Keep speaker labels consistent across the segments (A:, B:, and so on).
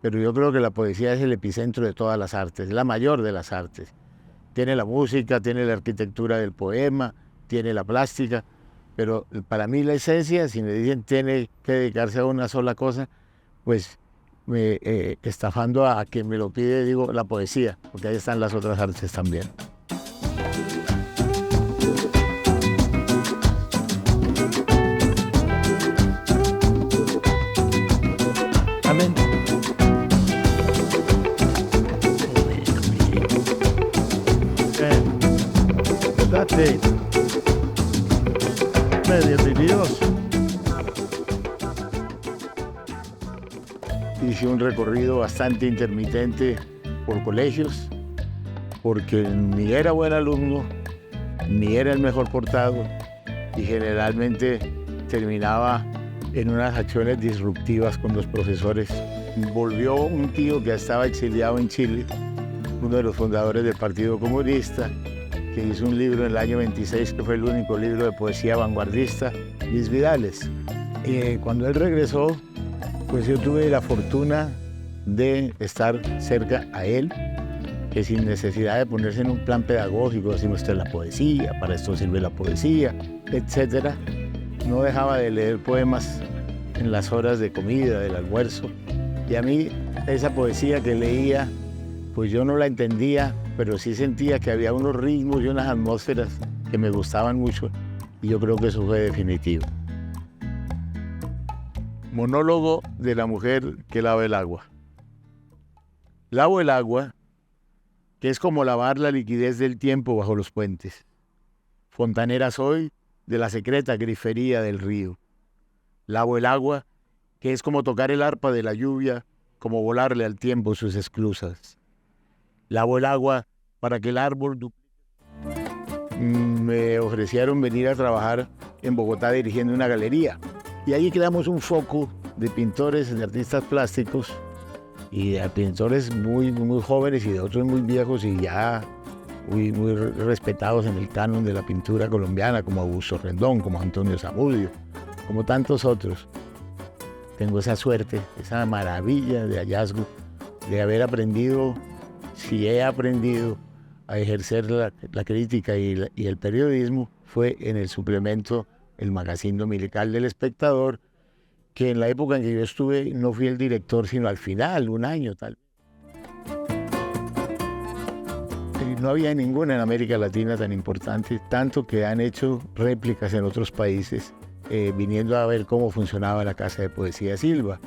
A: pero yo creo que la poesía es el epicentro de todas las artes, la mayor de las artes. Tiene la música, tiene la arquitectura del poema, tiene la plástica, pero para mí la esencia, si me dicen tiene que dedicarse a una sola cosa, pues estafando a quien me lo pide, digo la poesía, porque ahí están las otras artes también. Amén. Date. Bienvenidos. Hice un recorrido bastante intermitente por colegios, porque ni era buen alumno, ni era el mejor portado, y generalmente terminaba en unas acciones disruptivas con los profesores. Volvió un tío que estaba exiliado en Chile, uno de los fundadores del Partido Comunista, que hizo un libro en el año 26, que fue el único libro de poesía vanguardista, Luis Vidales. Cuando él regresó, pues yo tuve la fortuna de estar cerca a él, que sin necesidad de ponerse en un plan pedagógico, decimos, esto es la poesía, para esto sirve la poesía, etcétera, no dejaba de leer poemas en las horas de comida, del almuerzo. Y a mí esa poesía que leía, pues yo no la entendía, pero sí sentía que había unos ritmos y unas atmósferas que me gustaban mucho, y yo creo que eso fue definitivo. Monólogo de la mujer que lava el agua. Lavo el agua, que es como lavar la liquidez del tiempo bajo los puentes. Fontanera soy de la secreta grifería del río. Lavo el agua, que es como tocar el arpa de la lluvia, como volarle al tiempo sus esclusas. Lavo el agua para que el árbol me ofrecieron venir a trabajar en Bogotá dirigiendo una galería. Y allí creamos un foco de pintores, de artistas plásticos y de pintores muy, muy jóvenes y de otros muy viejos y ya muy respetados en el canon de la pintura colombiana, como Augusto Rendón, como Antonio Zamudio, como tantos otros. Tengo esa suerte, esa maravilla de hallazgo de haber aprendido, si he aprendido a ejercer la crítica y el periodismo, fue en el suplemento El Magazín Dominical del Espectador, que en la época en que yo estuve no fui el director, sino al final, un año tal. Y no había ninguna en América Latina tan importante, tanto que han hecho réplicas en otros países, viniendo a ver cómo funcionaba la Casa de Poesía Silva.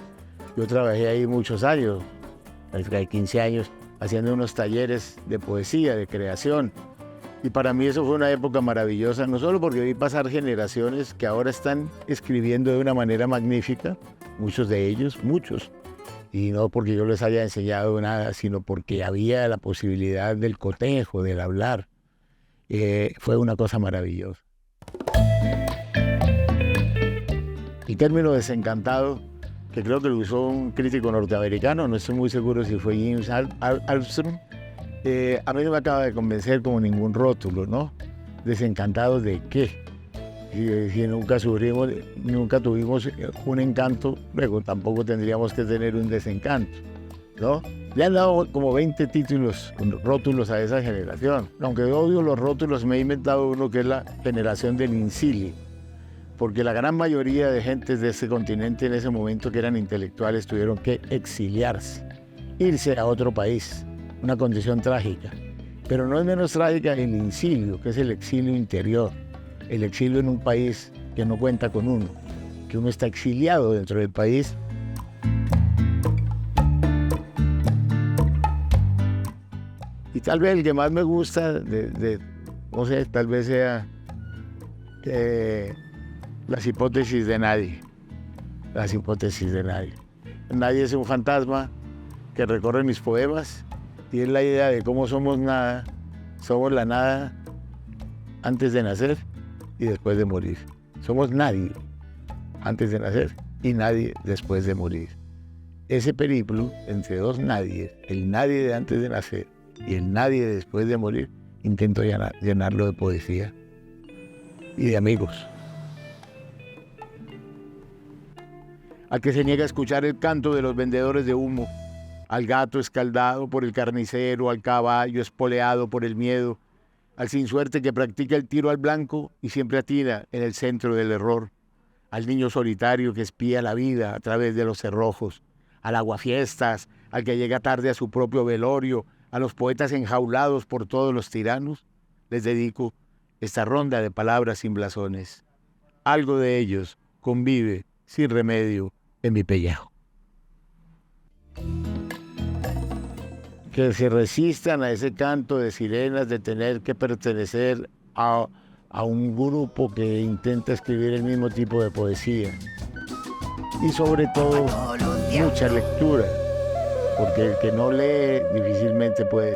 A: Yo trabajé ahí muchos años, cerca de 15 años, haciendo unos talleres de poesía, de creación. Y para mí eso fue una época maravillosa, no solo porque vi pasar generaciones que ahora están escribiendo de una manera magnífica, muchos de ellos, muchos, y no porque yo les haya enseñado nada, sino porque había la posibilidad del cotejo, del hablar. Fue una cosa maravillosa. El término desencantado, que creo que lo usó un crítico norteamericano, no estoy muy seguro si fue James Armstrong, a mí no me acaba de convencer como ningún rótulo, ¿no? ¿Desencantados de qué? Si nunca tuvimos un encanto, luego tampoco tendríamos que tener un desencanto, ¿no? Le han dado como 20 títulos, rótulos a esa generación. Aunque odio los rótulos, me he inventado uno que es la generación del incili, porque la gran mayoría de gentes de ese continente en ese momento que eran intelectuales tuvieron que exiliarse, irse a otro país. Una condición trágica, pero no es menos trágica el incilio, que es el exilio interior, el exilio en un país que no cuenta con uno, que uno está exiliado dentro del país. Y tal vez el que más me gusta, no sé, tal vez sea las hipótesis de nadie, las hipótesis de nadie. Nadie es un fantasma que recorre mis poemas, y es la idea de cómo somos nada, somos la nada antes de nacer y después de morir. Somos nadie antes de nacer y nadie después de morir. Ese periplo entre dos nadies, el nadie de antes de nacer y el nadie después de morir, intento llenarlo de poesía y de amigos. Al que se niega a escuchar el canto de los vendedores de humo, al gato escaldado por el carnicero, al caballo espoleado por el miedo, al sin suerte que practica el tiro al blanco y siempre atina en el centro del error, al niño solitario que espía la vida a través de los cerrojos, al aguafiestas, al que llega tarde a su propio velorio, a los poetas enjaulados por todos los tiranos, les dedico esta ronda de palabras sin blasones. Algo de ellos convive sin remedio en mi pellejo. Que se resistan a ese canto de sirenas de tener que pertenecer a un grupo que intenta escribir el mismo tipo de poesía. Y sobre todo, mucha lectura, porque el que no lee difícilmente puede